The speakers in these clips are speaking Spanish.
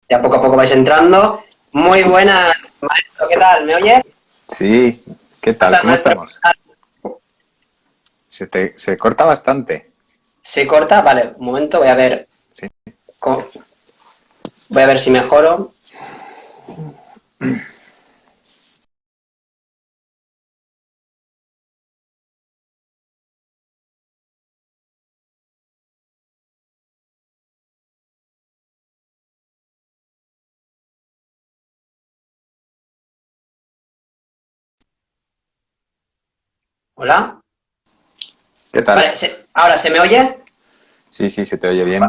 Ya poco a poco vais entrando. Muy buenas, maestro, ¿qué tal? ¿Me oyes? Sí, ¿qué ¿Cómo tal? estás, ¿Cómo maestro? estamos? Se corta bastante. ¿Se corta? Vale, un momento, voy a ver. Sí. Voy a ver si mejoro. Hola. ¿Qué tal? Vale, ¿ahora se me oye? Sí, sí, se te oye bien.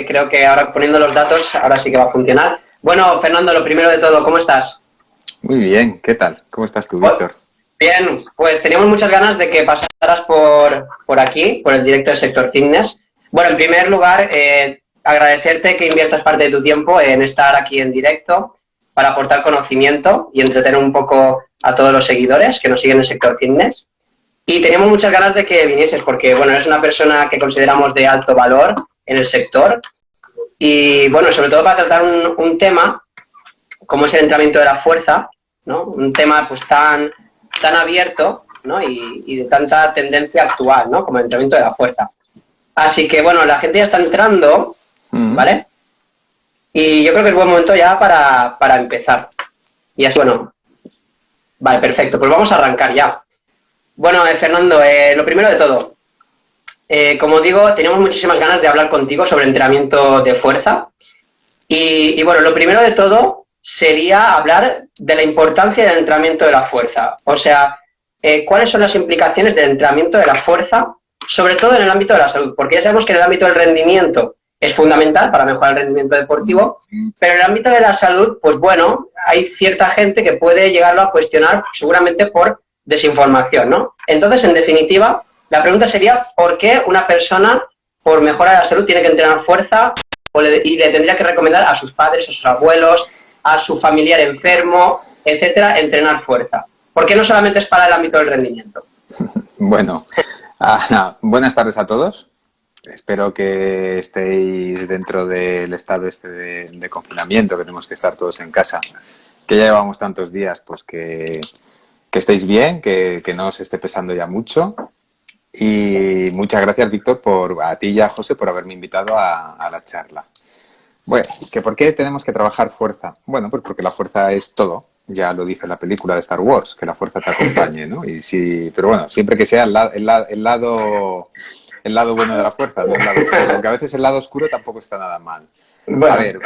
Creo que ahora poniendo los datos, ahora sí que va a funcionar. Bueno, Fernando, lo primero de todo, ¿cómo estás? Muy bien, ¿qué tal? ¿Cómo estás tú, Pues, Víctor? bien, pues teníamos muchas ganas de que pasaras por aquí, por el directo del sector fitness. Bueno, en primer lugar, agradecerte que inviertas parte de tu tiempo en estar aquí en directo para aportar conocimiento y entretener un poco a todos los seguidores que nos siguen en el sector fitness. Y teníamos muchas ganas de que vinieses porque, bueno, eres una persona que consideramos de alto valor en el sector y, bueno, sobre todo para tratar un tema como es el entrenamiento de la fuerza, ¿no? Un tema pues tan abierto, ¿no? Y de tanta tendencia actual, ¿no? Como el entrenamiento de la fuerza. Así que, bueno, la gente ya está entrando, Mm. ¿vale? Y yo creo que es buen momento ya para empezar. Y así, bueno, vale, perfecto, pues vamos a arrancar ya. Bueno, Fernando, lo primero de todo, como digo, tenemos muchísimas ganas de hablar contigo sobre entrenamiento de fuerza. Y bueno, lo primero de todo sería hablar de la importancia del entrenamiento de la fuerza. O sea, ¿cuáles son las implicaciones del entrenamiento de la fuerza, sobre todo en el ámbito de la salud? Porque ya sabemos que en el ámbito del rendimiento es fundamental para mejorar el rendimiento deportivo, pero en el ámbito de la salud, pues bueno, hay cierta gente que puede llegarlo a cuestionar seguramente por desinformación, ¿no? Entonces, en definitiva, la pregunta sería, ¿por qué una persona, por mejora de la salud, tiene que entrenar fuerza y le tendría que recomendar a sus padres, a sus abuelos, a su familiar enfermo, etcétera, entrenar fuerza? ¿Por qué no solamente es para el ámbito del rendimiento? Bueno, buenas tardes a todos. Espero que estéis dentro del estado este de confinamiento, que tenemos que estar todos en casa, que ya llevamos tantos días, pues que estéis bien, que no os esté pesando ya mucho. Y muchas gracias, Víctor, a ti y a José por haberme invitado a la charla. Bueno, ¿que por qué tenemos que trabajar fuerza? Bueno, pues porque la fuerza es todo. Ya lo dice la película de Star Wars, que la fuerza te acompañe, ¿no? Y sí, pero bueno, siempre que sea el lado bueno de la fuerza, no el lado oscuro. Aunque a veces el lado oscuro tampoco está nada mal. A Bueno, ver,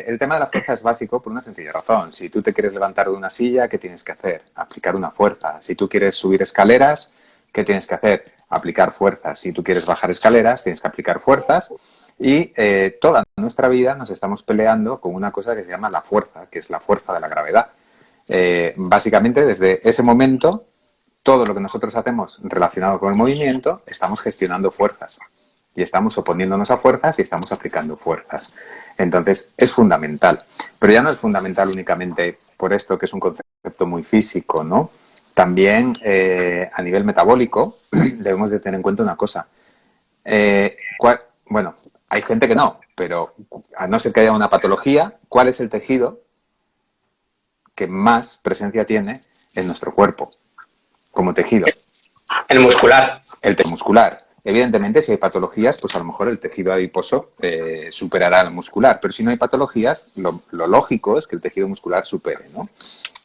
el tema de la fuerza es básico por una sencilla razón. Si tú te quieres levantar de una silla, ¿qué tienes que hacer? Aplicar una fuerza. Si tú quieres subir escaleras, ¿qué tienes que hacer? Aplicar fuerzas. Si tú quieres bajar escaleras, tienes que aplicar fuerzas. Y toda nuestra vida nos estamos peleando con una cosa que se llama la fuerza, que es la fuerza de la gravedad. Básicamente, desde ese momento, todo lo que nosotros hacemos relacionado con el movimiento, estamos gestionando fuerzas. Y estamos oponiéndonos a fuerzas y estamos aplicando fuerzas. Entonces, es fundamental. Pero ya no es fundamental únicamente por esto, que es un concepto muy físico, ¿no? También, a nivel metabólico, debemos de tener en cuenta una cosa. Bueno, hay gente que no, pero a no ser que haya una patología, ¿cuál es el tejido que más presencia tiene en nuestro cuerpo como tejido? el muscular. El tejido muscular. Evidentemente, si hay patologías, pues a lo mejor el tejido adiposo superará al muscular, pero si no hay patologías, lo lógico es que el tejido muscular supere, ¿no?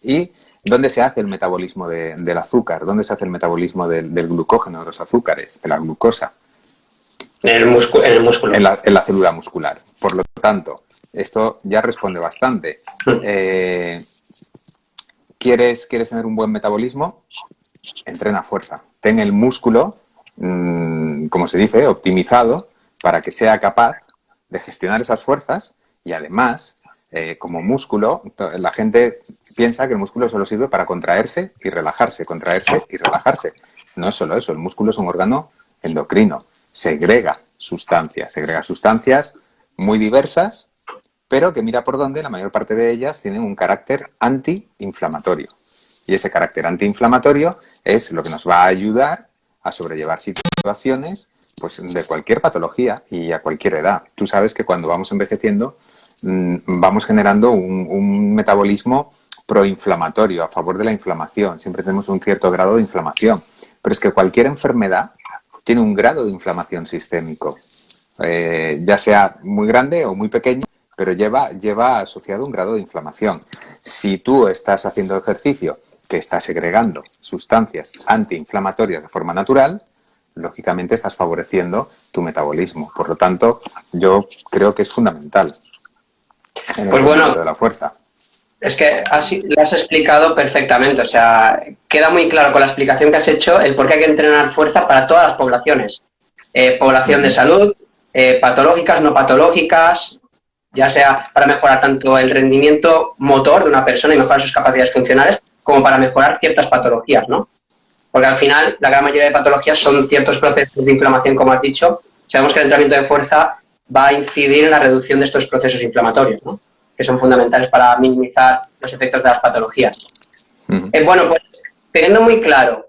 ¿Y dónde se hace el metabolismo del azúcar? ¿Dónde se hace el metabolismo del glucógeno, de los azúcares, de la glucosa? En el músculo. En la célula muscular. Por lo tanto, esto ya responde bastante. ¿Quieres tener un buen metabolismo? Entrena fuerza. Ten el músculo, como se dice, optimizado para que sea capaz de gestionar esas fuerzas y además, como músculo, la gente piensa que el músculo solo sirve para contraerse y relajarse, contraerse y relajarse. No es solo eso, el músculo es un órgano endocrino, segrega sustancias muy diversas, pero que mira por dónde la mayor parte de ellas tienen un carácter antiinflamatorio. Y ese carácter antiinflamatorio es lo que nos va a ayudar a sobrellevar situaciones pues de cualquier patología y a cualquier edad. Tú sabes que cuando vamos envejeciendo vamos generando un metabolismo proinflamatorio, a favor de la inflamación. Siempre tenemos un cierto grado de inflamación. Pero es que cualquier enfermedad tiene un grado de inflamación sistémico, ya sea muy grande o muy pequeño, pero lleva asociado un grado de inflamación. Si tú estás haciendo ejercicio que está segregando sustancias antiinflamatorias de forma natural, lógicamente estás favoreciendo tu metabolismo. Por lo tanto, yo creo que es fundamental en el Pues bueno, entrenamiento de la fuerza. es que así lo has explicado perfectamente, o sea, queda muy claro con la explicación que has hecho el por qué hay que entrenar fuerza para todas las poblaciones. Población de salud, patológicas, no patológicas, ya sea para mejorar tanto el rendimiento motor de una persona y mejorar sus capacidades funcionales, como para mejorar ciertas patologías, ¿no? Porque al final la gran mayoría de patologías son ciertos procesos de inflamación, como has dicho. Sabemos que el entrenamiento de fuerza va a incidir en la reducción de estos procesos inflamatorios, ¿no? Que son fundamentales para minimizar los efectos de las patologías. Bueno, pues teniendo muy claro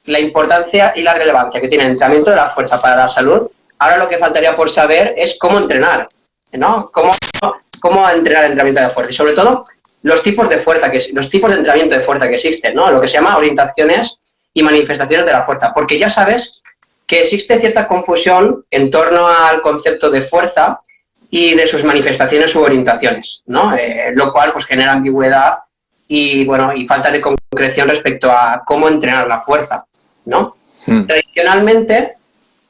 la importancia y la relevancia que tiene el entrenamiento de la fuerza para la salud, ahora lo que faltaría por saber es cómo entrenar, ¿no? Cómo entrenar el entrenamiento de fuerza y sobre todo los tipos de fuerza, los tipos de entrenamiento de fuerza que existen, ¿no? Lo que se llama orientaciones y manifestaciones de la fuerza, porque ya sabes que existe cierta confusión en torno al concepto de fuerza y de sus manifestaciones u orientaciones, ¿no? Lo cual pues genera ambigüedad y, bueno, y falta de concreción respecto a cómo entrenar la fuerza, ¿no? Tradicionalmente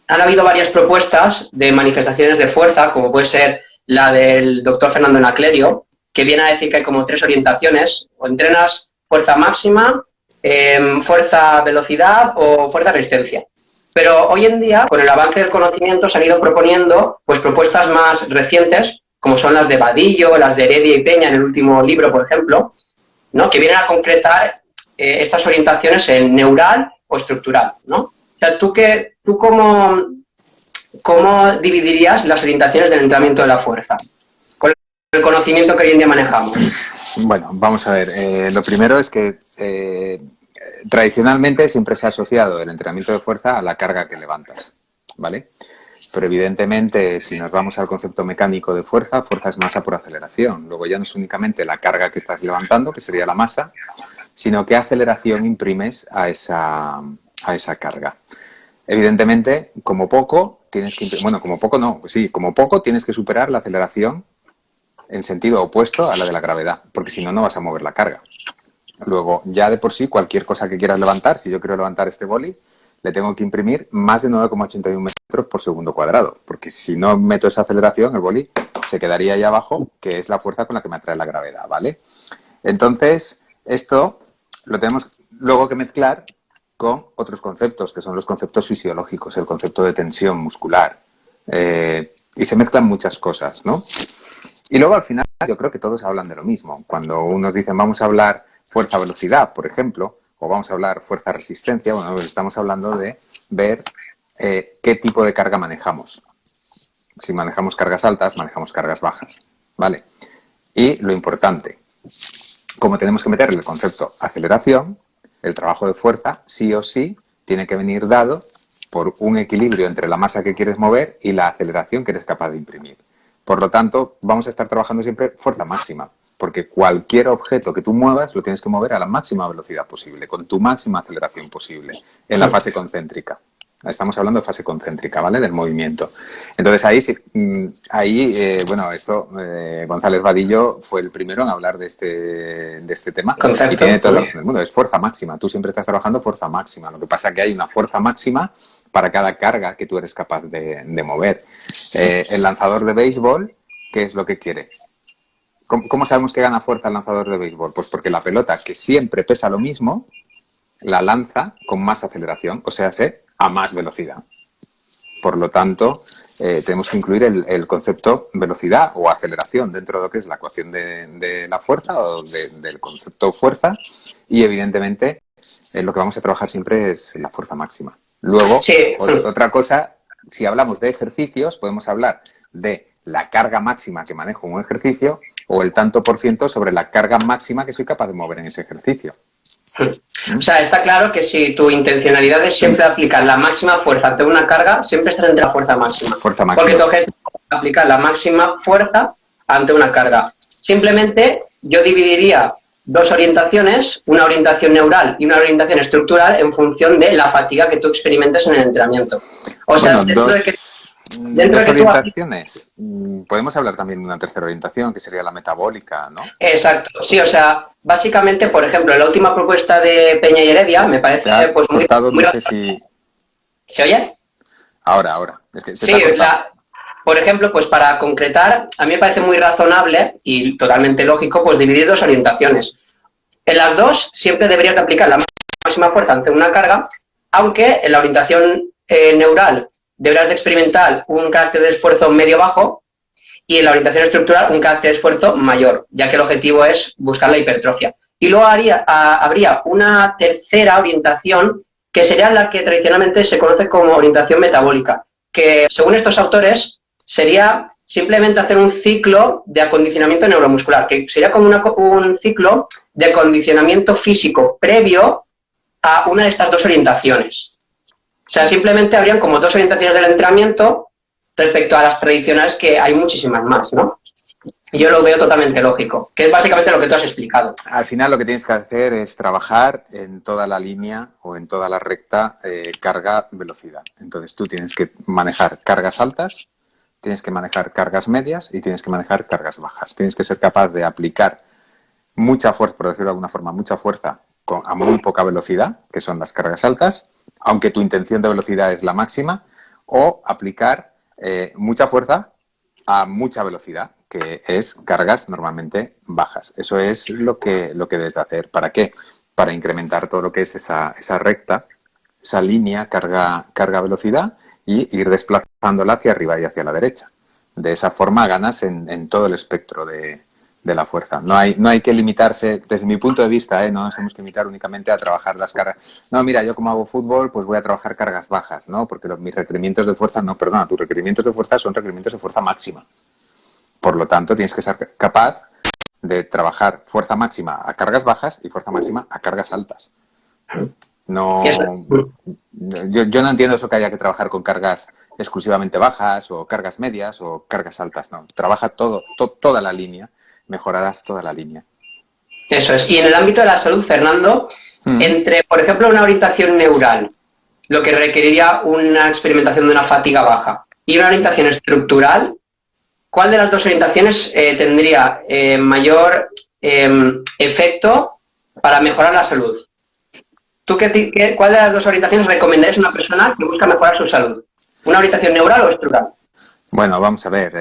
han habido varias propuestas de manifestaciones de fuerza, como puede ser la del doctor Fernando Naclerio, que viene a decir que hay como 3 orientaciones: o entrenas fuerza máxima, fuerza velocidad o fuerza resistencia. Pero hoy en día, con el avance del conocimiento, se han ido proponiendo pues propuestas más recientes, como son las de Vadillo, las de Heredia y Peña en el último libro, por ejemplo, ¿no? Que vienen a concretar estas orientaciones en neural o estructural, ¿no? O sea, ¿tú cómo dividirías las orientaciones del entrenamiento de la fuerza con el conocimiento que hoy en día manejamos? Bueno, vamos a ver. Lo primero es que tradicionalmente siempre se ha asociado el entrenamiento de fuerza a la carga que levantas, ¿vale? Pero evidentemente, si nos vamos al concepto mecánico de fuerza, fuerza es masa por aceleración. Luego ya no es únicamente la carga que estás levantando, que sería la masa, sino qué aceleración imprimes a esa carga. Evidentemente, como poco, tienes que... Bueno, como poco no, pues sí, como poco tienes que superar la aceleración en sentido opuesto a la de la gravedad, porque si no, no vas a mover la carga. Luego, ya de por sí, cualquier cosa que quieras levantar, si yo quiero levantar este boli, le tengo que imprimir más de 9,81 metros por segundo cuadrado, porque si no meto esa aceleración, el boli se quedaría ahí abajo, que es la fuerza con la que me atrae la gravedad, ¿vale? Entonces, esto lo tenemos luego que mezclar con otros conceptos, que son los conceptos fisiológicos, el concepto de tensión muscular, y se mezclan muchas cosas, ¿no? Y luego, al final, yo creo que todos hablan de lo mismo. Cuando unos dicen, vamos a hablar fuerza-velocidad, por ejemplo, o vamos a hablar fuerza-resistencia, bueno, pues estamos hablando de ver qué tipo de carga manejamos. Si manejamos cargas altas, manejamos cargas bajas, ¿vale? Y lo importante, como tenemos que meterle el concepto aceleración, el trabajo de fuerza, sí o sí, tiene que venir dado por un equilibrio entre la masa que quieres mover y la aceleración que eres capaz de imprimir. Por lo tanto, vamos a estar trabajando siempre fuerza máxima, porque cualquier objeto que tú muevas lo tienes que mover a la máxima velocidad posible, con tu máxima aceleración posible, en la fase concéntrica. Estamos hablando de fase concéntrica, ¿vale? Del movimiento. Entonces, bueno, González Vadillo fue el primero en hablar de este tema. Concepto. Y tiene todo el mundo, es fuerza máxima. Tú siempre estás trabajando fuerza máxima. Lo que pasa es que hay una fuerza máxima para cada carga que tú eres capaz de mover. El lanzador de béisbol, ¿qué es lo que quiere? ¿Cómo sabemos que gana fuerza el lanzador de béisbol? Pues porque la pelota, que siempre pesa lo mismo, la lanza con más aceleración, o sea, a más velocidad. Por lo tanto, tenemos que incluir el concepto velocidad o aceleración dentro de lo que es la ecuación de la fuerza o del concepto fuerza, y evidentemente lo que vamos a trabajar siempre es la fuerza máxima. Luego, sí. Otra cosa, si hablamos de ejercicios, podemos hablar de la carga máxima que manejo en un ejercicio o el tanto por ciento sobre la carga máxima que soy capaz de mover en ese ejercicio. O sea, está claro que si tu intencionalidad es siempre aplicar la máxima fuerza ante una carga, siempre estás entre la fuerza máxima. Fuerza máxima. Porque tu objetivo es aplicar la máxima fuerza ante una carga. Simplemente yo dividiría dos orientaciones, una orientación neural y una orientación estructural en función de la fatiga que tú experimentes en el entrenamiento. O sea, Bueno, dos dentro orientaciones. Podemos hablar también de una tercera orientación, que sería la metabólica, ¿no? Exacto, sí, o sea, básicamente, por ejemplo, en la última propuesta de Peña y Heredia me parece pues muy... Cortado, no sé si... ¿Se oye? Ahora. Es que Sí, por ejemplo, pues para concretar, a mí me parece muy razonable y totalmente lógico, pues dividir dos orientaciones. En las dos siempre deberías de aplicar la máxima fuerza ante una carga, aunque en la orientación neural deberás de experimentar un carácter de esfuerzo medio-bajo y en la orientación estructural un carácter de esfuerzo mayor, ya que el objetivo es buscar la hipertrofia. Y luego habría una tercera orientación que sería la que tradicionalmente se conoce como orientación metabólica, que según estos autores sería simplemente hacer un ciclo de acondicionamiento neuromuscular, que sería como un ciclo de acondicionamiento físico previo a una de estas dos orientaciones. O sea, simplemente habrían como dos orientaciones del entrenamiento respecto a las tradicionales, que hay muchísimas más, ¿no? Y yo lo veo totalmente lógico, que es básicamente lo que tú has explicado. Al final lo que tienes que hacer es trabajar en toda la línea o en toda la recta carga-velocidad. Entonces tú tienes que manejar cargas altas, tienes que manejar cargas medias y tienes que manejar cargas bajas. Tienes que ser capaz de aplicar mucha fuerza, por decirlo de alguna forma, mucha fuerza a muy poca velocidad, que son las cargas altas, aunque tu intención de velocidad es la máxima, o aplicar mucha fuerza a mucha velocidad, que es cargas normalmente bajas. Eso es lo que debes de hacer. ¿Para qué? Para incrementar todo lo que es esa recta, esa línea carga-velocidad y ir desplazándola hacia arriba y hacia la derecha. De esa forma ganas en todo el espectro de la fuerza. No hay que limitarse, desde mi punto de vista, no nos tenemos que limitar únicamente a trabajar las cargas. No, mira, yo como hago fútbol, pues voy a trabajar cargas bajas, ¿no? Porque mis requerimientos de fuerza, no, perdona, tus requerimientos de fuerza son requerimientos de fuerza máxima. Por lo tanto, tienes que ser capaz de trabajar fuerza máxima a cargas bajas y fuerza máxima a cargas altas. No, yo no entiendo eso que haya que trabajar con cargas exclusivamente bajas o cargas medias o cargas altas. No, trabaja toda la línea, mejorarás toda la línea. Eso es. Y en el ámbito de la salud, Fernando, entre, por ejemplo, una orientación neural, lo que requeriría una experimentación de una fatiga baja, y una orientación estructural, ¿cuál de las dos orientaciones tendría mayor efecto para mejorar la salud? ¿Tú cuál de las dos orientaciones recomendarías a una persona que busca mejorar su salud? ¿Una orientación neural o estructural? Bueno, vamos a ver.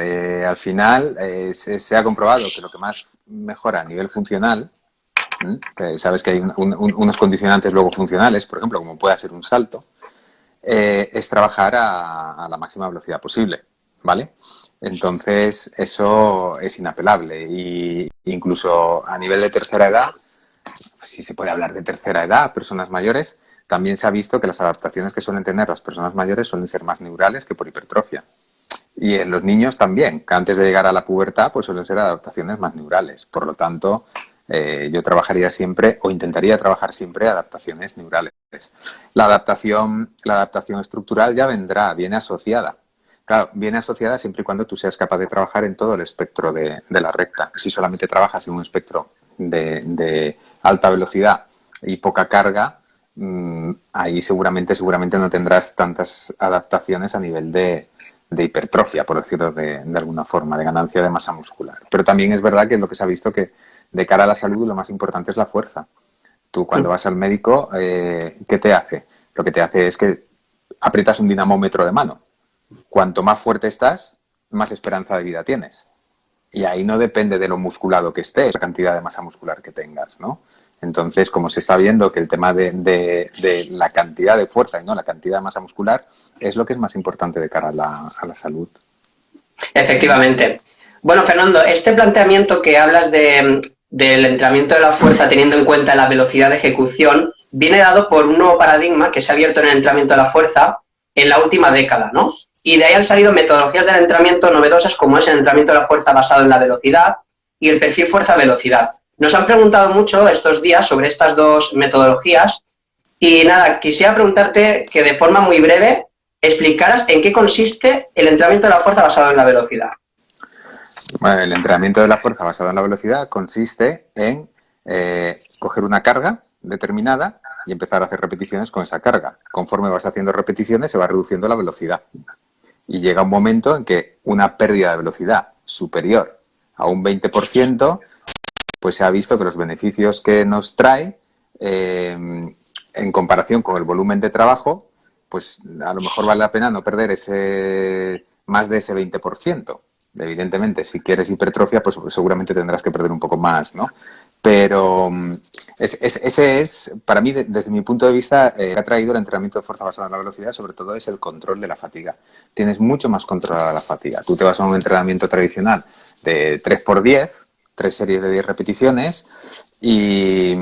Al final se ha comprobado que lo que más mejora a nivel funcional, que sabes que hay unos condicionantes luego funcionales, por ejemplo, como puede ser un salto, es trabajar a la máxima velocidad posible, ¿vale? Entonces, eso es inapelable. Y incluso a nivel de tercera edad, si se puede hablar de tercera edad, personas mayores, también se ha visto que las adaptaciones que suelen tener las personas mayores suelen ser más neurales que por hipertrofia. Y en los niños también, que antes de llegar a la pubertad, pues suelen ser adaptaciones más neurales. Por lo tanto, yo trabajaría siempre, o intentaría trabajar siempre, adaptaciones neurales. La adaptación estructural ya viene asociada. Claro, viene asociada siempre y cuando tú seas capaz de trabajar en todo el espectro de la recta. Si solamente trabajas en un espectro de alta velocidad y poca carga, ahí seguramente no tendrás tantas adaptaciones a nivel de hipertrofia, por decirlo de alguna forma, de ganancia de masa muscular. Pero también es verdad que es lo que se ha visto, que de cara a la salud lo más importante es la fuerza. Tú cuando vas al médico, ¿qué te hace? Lo que te hace es que aprietas un dinamómetro de mano. Cuanto más fuerte estás, más esperanza de vida tienes. Y ahí no depende de lo musculado que estés, la cantidad de masa muscular que tengas, ¿no? Entonces, como se está viendo que el tema de la cantidad de fuerza y no la cantidad de masa muscular es lo que es más importante de cara a la salud. Efectivamente. Bueno, Fernando, este planteamiento que hablas del entrenamiento de la fuerza teniendo en cuenta la velocidad de ejecución viene dado por un nuevo paradigma que se ha abierto en el entrenamiento de la fuerza en la última década, ¿no? Y de ahí han salido metodologías del entrenamiento novedosas como es el entrenamiento de la fuerza basado en la velocidad y el perfil fuerza-velocidad. Nos han preguntado mucho estos días sobre estas dos metodologías y nada, quisiera preguntarte que de forma muy breve explicaras en qué consiste el entrenamiento de la fuerza basado en la velocidad. Bueno, el entrenamiento de la fuerza basado en la velocidad consiste en coger una carga determinada y empezar a hacer repeticiones con esa carga. Conforme vas haciendo repeticiones se va reduciendo la velocidad. Y llega un momento en que una pérdida de velocidad superior a un 20%, pues se ha visto que los beneficios que nos trae, en comparación con el volumen de trabajo, pues a lo mejor vale la pena no perder más de ese 20%. Evidentemente, si quieres hipertrofia, pues seguramente tendrás que perder un poco más, ¿no? Pero ese es, para mí, desde mi punto de vista, que ha traído el entrenamiento de fuerza basado en la velocidad, sobre todo es el control de la fatiga. Tienes mucho más controlada la fatiga. Tú te vas a un entrenamiento tradicional de 3x10, 3 series de 10 repeticiones y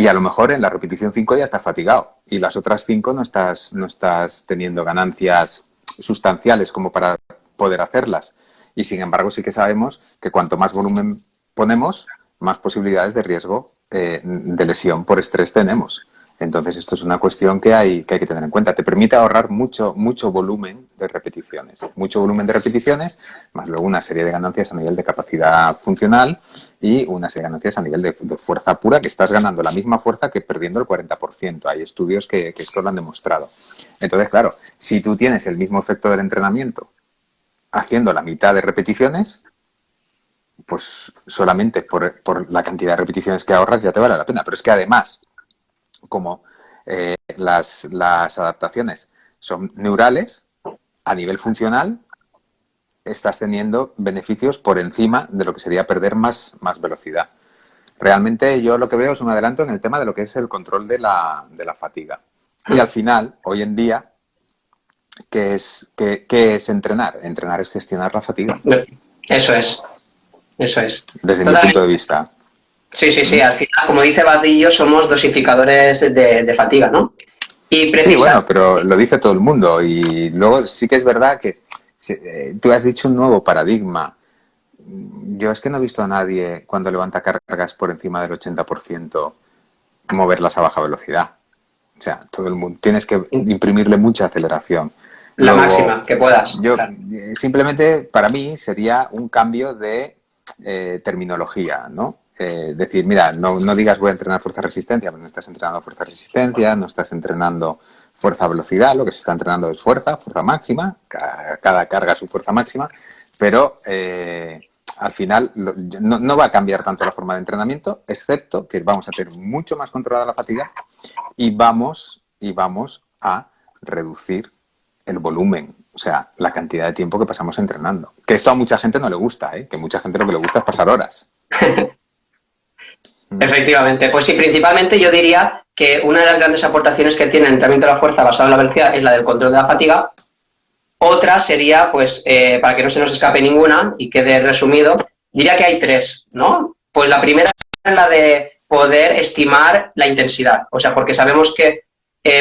a lo mejor en la repetición 5 ya estás fatigado y las otras 5 no estás teniendo ganancias sustanciales como para poder hacerlas. Y sin embargo sí que sabemos que cuanto más volumen ponemos, más posibilidades de riesgo de lesión por estrés tenemos. Entonces esto es una cuestión que hay que tener en cuenta. Te permite ahorrar mucho volumen de repeticiones. Mucho volumen de repeticiones, más luego una serie de ganancias a nivel de capacidad funcional y una serie de ganancias a nivel de fuerza pura, que estás ganando la misma fuerza que perdiendo el 40%. Hay estudios que esto lo han demostrado. Entonces, claro, si tú tienes el mismo efecto del entrenamiento haciendo la mitad de repeticiones, pues solamente por la cantidad de repeticiones que ahorras ya te vale la pena. Pero es que además, como las adaptaciones son neurales, a nivel funcional, estás teniendo beneficios por encima de lo que sería perder más velocidad. Realmente yo lo que veo es un adelanto en el tema de lo que es el control de la fatiga. Y al final, hoy en día, ¿qué es entrenar? Entrenar es gestionar la fatiga. Eso es. Desde mi Totalmente. punto de vista. Sí, al final, como dice Vadillo, somos dosificadores de fatiga, ¿no? Y Sí, bueno, pero lo dice todo el mundo y luego sí que es verdad que tú has dicho un nuevo paradigma. Yo es que no he visto a nadie cuando levanta cargas por encima del 80% moverlas a baja velocidad. O sea, todo el mundo. Tienes que imprimirle mucha aceleración. la Luego, máxima que puedas. yo Claro. simplemente para mí sería un cambio de terminología, ¿no? Decir, mira, no digas voy a entrenar fuerza-resistencia, porque no estás entrenando fuerza-resistencia, no estás entrenando fuerza-velocidad, lo que se está entrenando es fuerza máxima, cada carga su fuerza máxima, pero al final no va a cambiar tanto la forma de entrenamiento, excepto que vamos a tener mucho más controlada la fatiga y vamos a reducir el volumen, o sea, la cantidad de tiempo que pasamos entrenando. Que esto a mucha gente no le gusta, ¿eh? Que mucha gente lo que le gusta es pasar horas. Efectivamente, pues sí, principalmente yo diría que una de las grandes aportaciones que tiene el entrenamiento de la fuerza basado en la velocidad es la del control de la fatiga. Otra sería, pues, para que no se nos escape ninguna y quede resumido, diría que hay tres, ¿no? Pues la primera es la de poder estimar la intensidad, o sea, porque sabemos que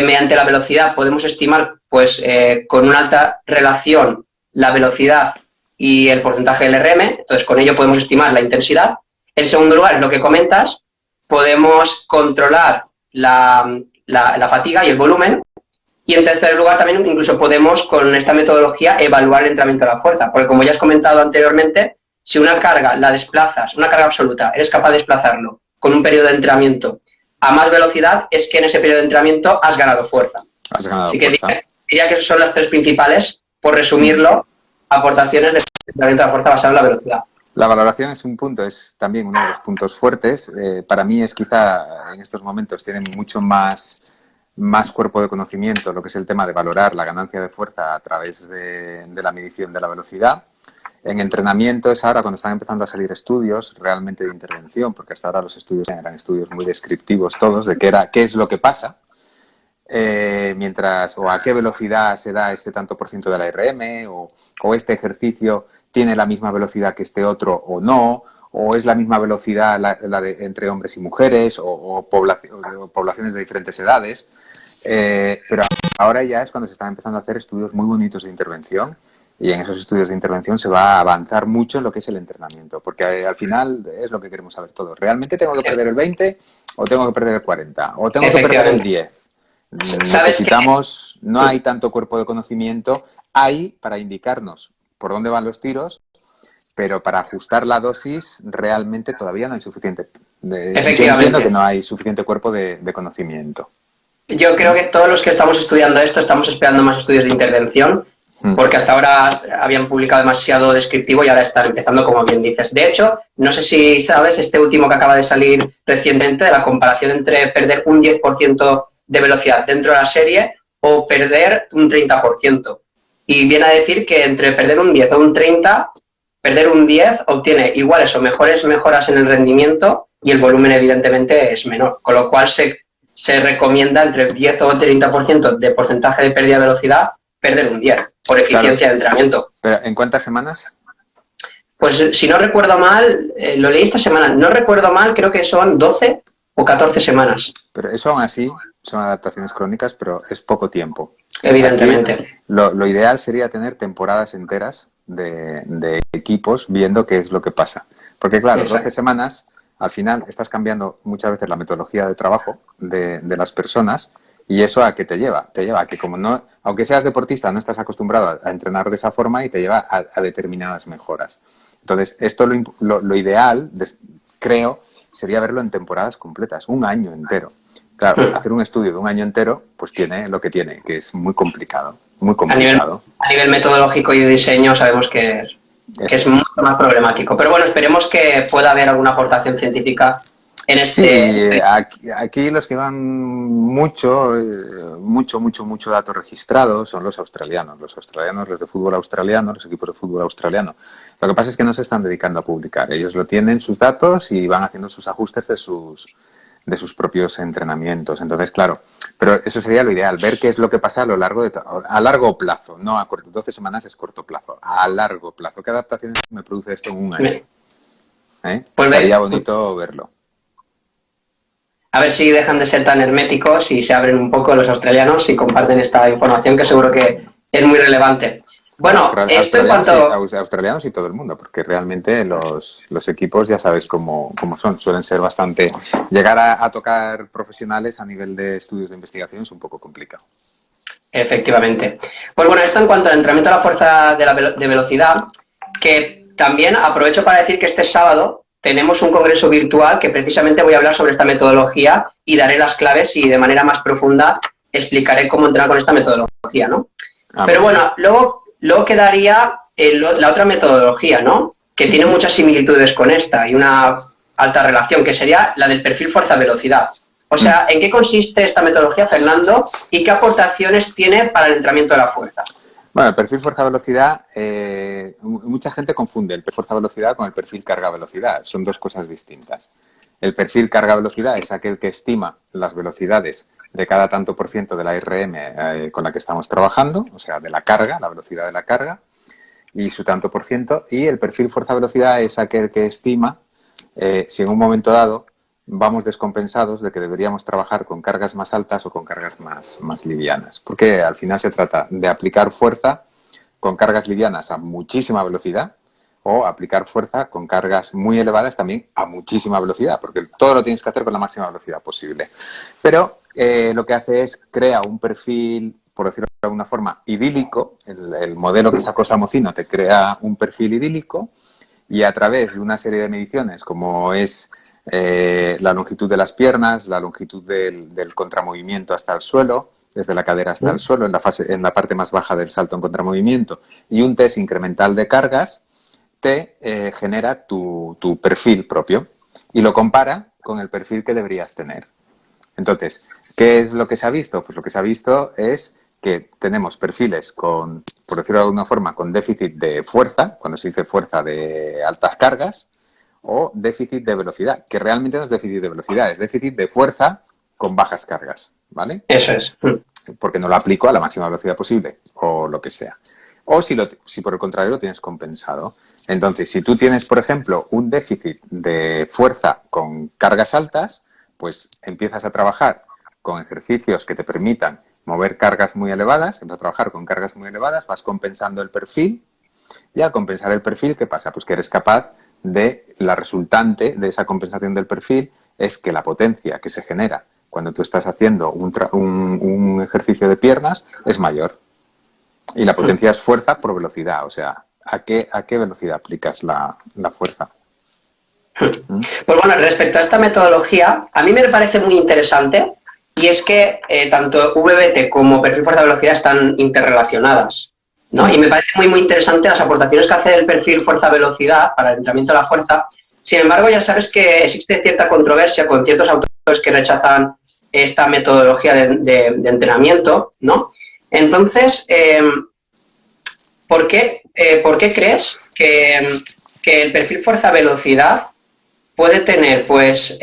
mediante la velocidad podemos estimar, pues, con una alta relación la velocidad y el porcentaje del RM, entonces con ello podemos estimar la intensidad. En segundo lugar, lo que comentas, podemos controlar la fatiga y el volumen. Y en tercer lugar, también incluso podemos, con esta metodología, evaluar el entrenamiento de la fuerza. Porque como ya has comentado anteriormente, si una carga la desplazas, una carga absoluta, eres capaz de desplazarlo con un periodo de entrenamiento a más velocidad, es que en ese periodo de entrenamiento has ganado fuerza. Has ganado Así que fuerza. diría que esas son las tres principales, por resumirlo, aportaciones del entrenamiento de la fuerza basado en la velocidad. La valoración es un punto, es también uno de los puntos fuertes. Para mí es quizá en estos momentos tienen mucho más cuerpo de conocimiento lo que es el tema de valorar la ganancia de fuerza a través de la medición de la velocidad. En entrenamiento es ahora cuando están empezando a salir estudios realmente de intervención, porque hasta ahora los estudios eran estudios muy descriptivos todos de qué es lo que pasa, o a qué velocidad se da este tanto por ciento de la RM, o este ejercicio tiene la misma velocidad que este otro o no, o es la misma velocidad entre hombres y mujeres, o poblaciones de diferentes edades. Pero ahora ya es cuando se están empezando a hacer estudios muy bonitos de intervención Y en esos estudios de intervención se va a avanzar mucho en lo que es el entrenamiento, porque al final es lo que queremos saber todos. ¿Realmente tengo que perder el 20 o tengo que perder el 40? ¿O tengo que perder el 10? ¿Sabes qué? Necesitamos, no hay tanto cuerpo de conocimiento, hay para indicarnos por dónde van los tiros, pero para ajustar la dosis realmente todavía no hay suficiente. Yo entiendo que no hay suficiente cuerpo de conocimiento. Yo creo que todos los que estamos estudiando esto estamos esperando más estudios de intervención, porque hasta ahora habían publicado demasiado descriptivo y ahora están empezando, como bien dices. De hecho, no sé si sabes, este último que acaba de salir recientemente, de la comparación entre perder un 10% de velocidad dentro de la serie o perder un 30%. Y viene a decir que entre perder un 10 o un 30, perder un 10 obtiene iguales o mejores mejoras en el rendimiento y el volumen evidentemente es menor, con lo cual se recomienda entre 10 o 30% de porcentaje de pérdida de velocidad, perder un 10 por eficiencia de entrenamiento. ¿Pero en cuántas semanas? Pues si no recuerdo mal, lo leí esta semana, no recuerdo mal, creo que son 12 o 14 semanas. Pero eso aún así son adaptaciones crónicas, pero es poco tiempo. Evidentemente. Aquí, lo ideal sería tener temporadas enteras de equipos viendo qué es lo que pasa. Porque claro, Exacto. 12 semanas, al final estás cambiando muchas veces la metodología de trabajo de las personas. ¿Y eso a qué te lleva? Te lleva a que como no, aunque seas deportista, no estás acostumbrado a entrenar de esa forma y te lleva a determinadas mejoras. Entonces, esto lo ideal, creo, sería verlo en temporadas completas, un año entero. Claro, hacer un estudio de un año entero, pues tiene lo que tiene, que es muy complicado, muy complicado. A nivel metodológico y de diseño sabemos que es mucho más problemático. Pero bueno, esperemos que pueda haber alguna aportación científica en este... Sí, aquí los que van mucho datos registrados son los australianos, los de fútbol australiano, los equipos de fútbol australiano. Lo que pasa es que no se están dedicando a publicar. Ellos lo tienen, sus datos, y van haciendo sus ajustes de sus propios entrenamientos. Entonces, claro, pero eso sería lo ideal, ver qué es lo que pasa a lo largo a largo plazo, no a corto. 12 semanas es corto plazo, a largo plazo. ¿Qué adaptaciones me produce esto en un año? Pues estaría bonito verlo. A ver si dejan de ser tan herméticos y se abren un poco los australianos y comparten esta información, que seguro que es muy relevante. Bueno, esto en cuanto... Australianos y todo el mundo, porque realmente los equipos ya sabes cómo son, suelen ser bastante... Llegar a tocar profesionales a nivel de estudios de investigación es un poco complicado. Efectivamente. Pues bueno, esto en cuanto al entrenamiento a la fuerza de velocidad, que también aprovecho para decir que este sábado tenemos un congreso virtual que precisamente voy a hablar sobre esta metodología y daré las claves y de manera más profunda explicaré cómo entrenar con esta metodología, ¿no? Pero bueno, luego quedaría la otra metodología, ¿no? Que tiene muchas similitudes con esta y una alta relación, que sería la del perfil fuerza-velocidad. O sea, ¿en qué consiste esta metodología, Fernando? ¿Y qué aportaciones tiene para el entrenamiento de la fuerza? Bueno, el perfil fuerza-velocidad, mucha gente confunde el perfil fuerza-velocidad con el perfil carga-velocidad. Son dos cosas distintas. El perfil carga-velocidad es aquel que estima las velocidades de cada tanto por ciento de la RM con la que estamos trabajando, o sea, de la carga, la velocidad de la carga, y su tanto por ciento. Y el perfil fuerza-velocidad es aquel que estima si en un momento dado vamos descompensados de que deberíamos trabajar con cargas más altas o con cargas más livianas. Porque al final se trata de aplicar fuerza con cargas livianas a muchísima velocidad o aplicar fuerza con cargas muy elevadas también a muchísima velocidad, porque todo lo tienes que hacer con la máxima velocidad posible. Pero lo que hace es crea un perfil, por decirlo de alguna forma, idílico. El modelo que sacó Samocino te crea un perfil idílico, y a través de una serie de mediciones, como es la longitud de las piernas, la longitud del contramovimiento hasta el suelo, desde la cadera hasta el suelo, en la parte más baja del salto en contramovimiento, y un test incremental de cargas, te genera tu perfil propio y lo compara con el perfil que deberías tener. Entonces, ¿qué es lo que se ha visto? Pues lo que se ha visto es que tenemos perfiles con, por decirlo de alguna forma, con déficit de fuerza, cuando se dice fuerza de altas cargas, o déficit de velocidad, que realmente no es déficit de velocidad, es déficit de fuerza con bajas cargas, ¿vale? Eso es. Porque no lo aplico a la máxima velocidad posible, o lo que sea. O si por el contrario lo tienes compensado. Entonces, si tú tienes, por ejemplo, un déficit de fuerza con cargas altas, pues empiezas a trabajar con ejercicios que te permitan mover cargas muy elevadas, empiezas a trabajar con cargas muy elevadas, vas compensando el perfil y al compensar el perfil, ¿qué pasa? Pues que eres capaz de, la resultante de esa compensación del perfil es que la potencia que se genera cuando tú estás haciendo un ejercicio de piernas es mayor. Y la potencia es fuerza por velocidad, o sea, ¿a qué velocidad aplicas la fuerza? ¿Mm? Pues bueno, respecto a esta metodología, a mí me parece muy interesante y es que tanto VBT como perfil fuerza-velocidad están interrelacionadas, ¿no? Y me parece muy interesante las aportaciones que hace el perfil fuerza-velocidad para el entrenamiento de la fuerza. Sin embargo, ya sabes que existe cierta controversia con ciertos autores que rechazan esta metodología de entrenamiento, ¿no? Entonces, ¿por qué crees que el perfil fuerza-velocidad puede tener, pues,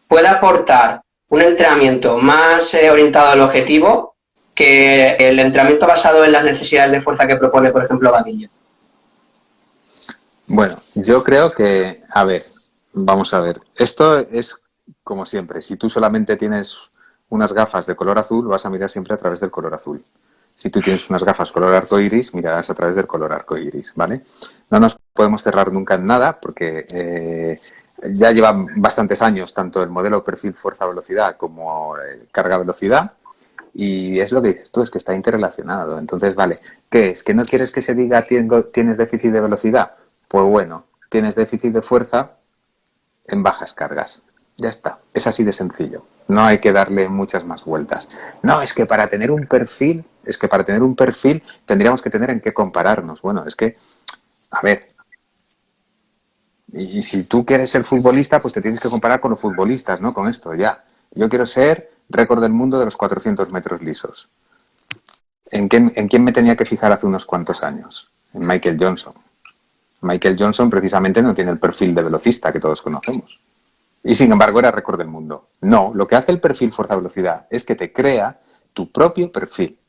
puede aportar un entrenamiento más orientado al objetivo que el entrenamiento basado en las necesidades de fuerza que propone, por ejemplo, Vadillo? Bueno, yo creo que, a ver, vamos a ver, esto es como siempre, si tú solamente tienes unas gafas de color azul, vas a mirar siempre a través del color azul. Si tú tienes unas gafas color arco iris, mirarás a través del color arco iris, ¿vale? No nos podemos cerrar nunca en nada porque ya llevan bastantes años tanto el modelo perfil fuerza-velocidad como carga-velocidad y es lo que dices tú, es que está interrelacionado. Entonces, vale, ¿qué es? ¿Que no quieres que se diga tienes déficit de velocidad? Pues bueno, tienes déficit de fuerza en bajas cargas. Ya está, es así de sencillo. No hay que darle muchas más vueltas. No, es que para tener un perfil, tendríamos que tener en qué compararnos. Bueno, es que, a ver, y si tú quieres ser futbolista, pues te tienes que comparar con los futbolistas, ¿no? Con esto, ya. Yo quiero ser récord del mundo de los 400 metros lisos. ¿En quién me tenía que fijar hace unos cuantos años? En Michael Johnson. Michael Johnson precisamente no tiene el perfil de velocista que todos conocemos. Y sin embargo era récord del mundo. No, lo que hace el perfil fuerza-velocidad es que te crea tu propio perfil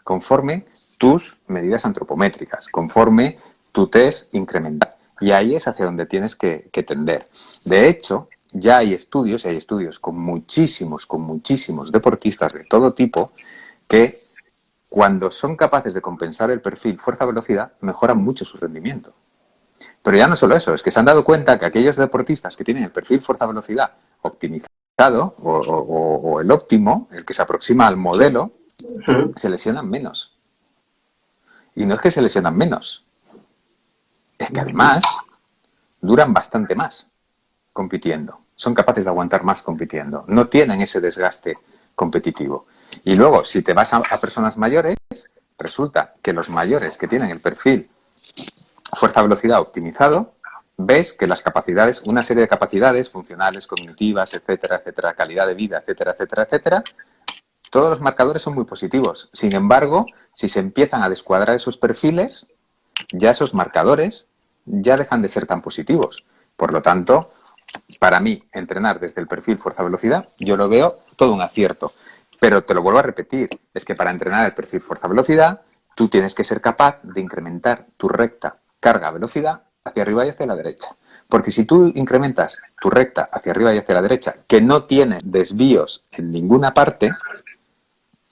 conforme tus medidas antropométricas, conforme tu test incremental. Y ahí es hacia donde tienes que tender. De hecho, ya hay estudios con muchísimos deportistas de todo tipo que cuando son capaces de compensar el perfil fuerza-velocidad mejoran mucho su rendimiento. Pero ya no solo eso, es que se han dado cuenta que aquellos deportistas que tienen el perfil fuerza-velocidad optimizado o el óptimo, el que se aproxima al modelo, se lesionan menos. Y no es que se lesionan menos, es que además duran bastante más compitiendo. Son capaces de aguantar más compitiendo. No tienen ese desgaste competitivo. Y luego, si te vas a personas mayores, resulta que los mayores que tienen el perfil fuerza-velocidad optimizado, ves que las capacidades, una serie de capacidades funcionales, cognitivas, etcétera, etcétera, calidad de vida, etcétera, etcétera, etcétera, todos los marcadores son muy positivos. Sin embargo, si se empiezan a descuadrar esos perfiles, ya esos marcadores ya dejan de ser tan positivos. Por lo tanto, para mí, entrenar desde el perfil fuerza-velocidad, yo lo veo todo un acierto. Pero te lo vuelvo a repetir, es que para entrenar el perfil fuerza-velocidad, tú tienes que ser capaz de incrementar tu recta carga-velocidad hacia arriba y hacia la derecha. Porque si tú incrementas tu recta hacia arriba y hacia la derecha, que no tiene desvíos en ninguna parte,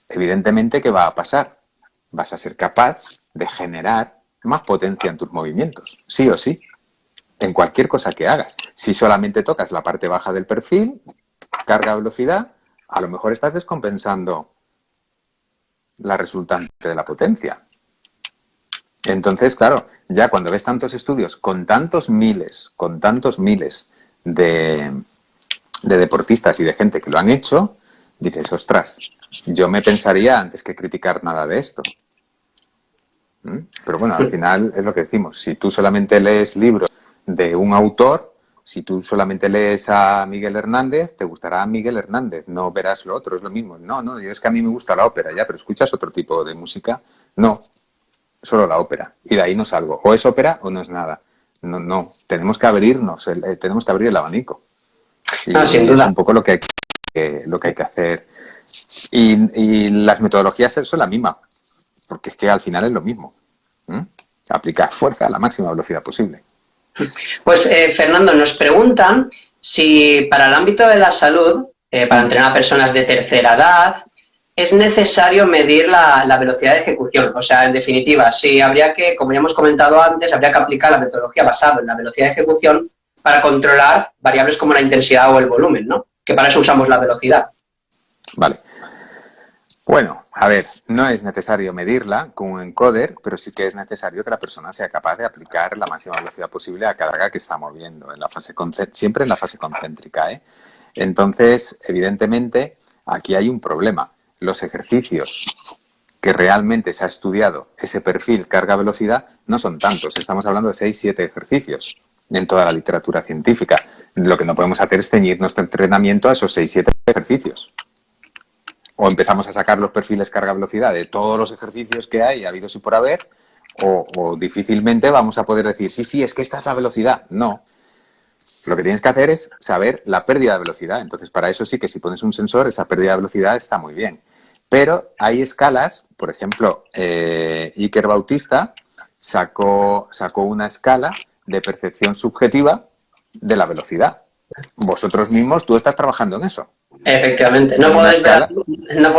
evidentemente, ¿qué va a pasar? Vas a ser capaz de generar más potencia en tus movimientos, sí o sí, en cualquier cosa que hagas. Si solamente tocas la parte baja del perfil, carga-velocidad, a lo mejor estás descompensando la resultante de la potencia. Entonces, claro, ya cuando ves tantos estudios con tantos miles de deportistas y de gente que lo han hecho, dices, ostras, yo me pensaría antes que criticar nada de esto. Pero bueno, al final es lo que decimos, si tú solamente lees libros de un autor, si tú solamente lees a Miguel Hernández, te gustará Miguel Hernández, no verás lo otro, es lo mismo. No, yo es que a mí me gusta la ópera, ya, pero ¿escuchas otro tipo de música? No, solo la ópera. Y de ahí no salgo. O es ópera o no es nada. No, tenemos que abrirnos, tenemos que abrir el abanico. Y Sin es duda. un poco lo que hay que hacer. Y las metodologías son la misma, porque es que al final es lo mismo. Aplicar fuerza a la máxima velocidad posible. Pues, Fernando, nos preguntan si para el ámbito de la salud, para entrenar a personas de tercera edad, es necesario medir la velocidad de ejecución. O sea, en definitiva, sí habría que, como ya hemos comentado antes, habría que aplicar la metodología basada en la velocidad de ejecución para controlar variables como la intensidad o el volumen, ¿no? Que para eso usamos la velocidad. Vale. Bueno, a ver, no es necesario medirla con un encoder, pero sí que es necesario que la persona sea capaz de aplicar la máxima velocidad posible a cada carga que está moviendo, en la fase siempre en la fase concéntrica, ¿eh? Entonces, evidentemente, aquí hay un problema. Los ejercicios que realmente se ha estudiado ese perfil carga-velocidad no son tantos. Estamos hablando de 6-7 ejercicios en toda la literatura científica. Lo que no podemos hacer es ceñir nuestro entrenamiento a esos 6-7 ejercicios. O empezamos a sacar los perfiles carga-velocidad de todos los ejercicios que hay, habidos y por haber, o difícilmente vamos a poder decir, sí, es que esta es la velocidad. No. Lo que tienes que hacer es saber la pérdida de velocidad. Entonces, para eso sí que si pones un sensor, esa pérdida de velocidad está muy bien. Pero hay escalas, por ejemplo, Iker Bautista sacó una escala de percepción subjetiva de la velocidad. Vosotros mismos, tú estás trabajando en eso. Efectivamente. No puedo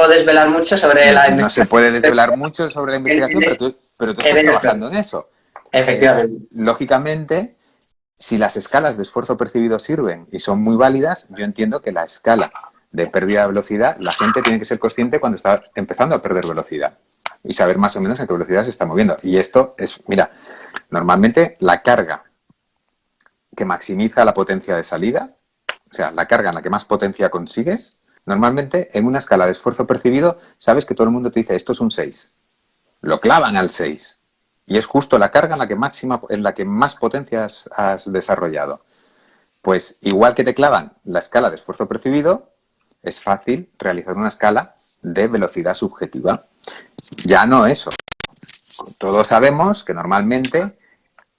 desvelar mucho sobre la investigación. No se puede desvelar mucho sobre la investigación, pero tú estás trabajando en eso. Efectivamente. Lógicamente, si las escalas de esfuerzo percibido sirven y son muy válidas, yo entiendo que la escala de pérdida de velocidad, la gente tiene que ser consciente cuando está empezando a perder velocidad y saber más o menos a qué velocidad se está moviendo. Y esto es, mira, normalmente la carga que maximiza la potencia de salida, o sea, la carga en la que más potencia consigues, normalmente en una escala de esfuerzo percibido sabes que todo el mundo te dice esto es un 6. Lo clavan al 6. Y es justo la carga en la que más potencia has desarrollado. Pues igual que te clavan la escala de esfuerzo percibido, es fácil realizar una escala de velocidad subjetiva. Ya no eso. Todos sabemos que normalmente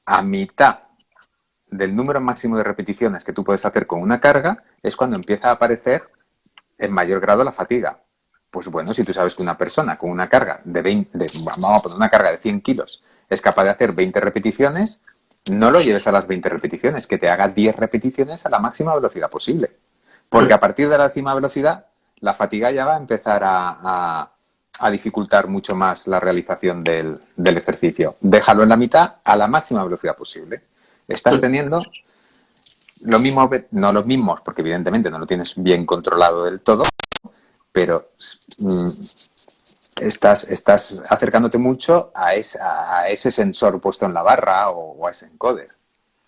a mitad del número máximo de repeticiones que tú puedes hacer con una carga es cuando empieza a aparecer en mayor grado la fatiga. Pues bueno, si tú sabes que una persona con una carga vamos a poner una carga de 100 kilos, es capaz de hacer 20 repeticiones, no lo lleves a las 20 repeticiones, que te haga 10 repeticiones a la máxima velocidad posible. Porque a partir de la máxima velocidad, la fatiga ya va a empezar a dificultar mucho más la realización del ejercicio. Déjalo en la mitad a la máxima velocidad posible. Estás teniendo lo mismo, no los mismos, porque evidentemente no lo tienes bien controlado del todo, pero estás acercándote mucho a ese sensor puesto en la barra o a ese encoder.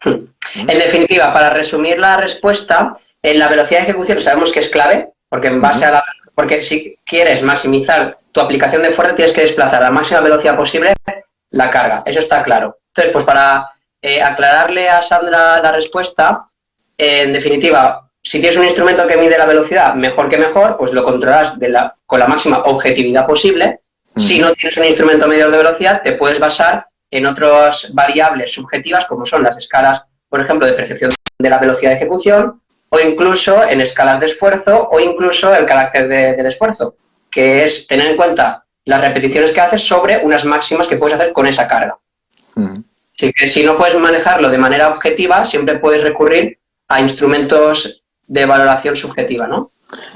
En definitiva, para resumir la respuesta, en la velocidad de ejecución sabemos que es clave, porque en base a porque si quieres maximizar tu aplicación de fuerza, tienes que desplazar a la máxima velocidad posible la carga. Eso está claro. Entonces, pues para aclararle a Sandra la respuesta, en definitiva, si tienes un instrumento que mide la velocidad, mejor que mejor, pues lo controlas con la máxima objetividad posible. Si no tienes un instrumento medidor de velocidad, te puedes basar en otras variables subjetivas, como son las escalas, por ejemplo, de percepción de la velocidad de ejecución, o incluso en escalas de esfuerzo, o incluso el carácter del esfuerzo, que es tener en cuenta las repeticiones que haces sobre unas máximas que puedes hacer con esa carga. Así que si no puedes manejarlo de manera objetiva, siempre puedes recurrir a instrumentos de valoración subjetiva, ¿no?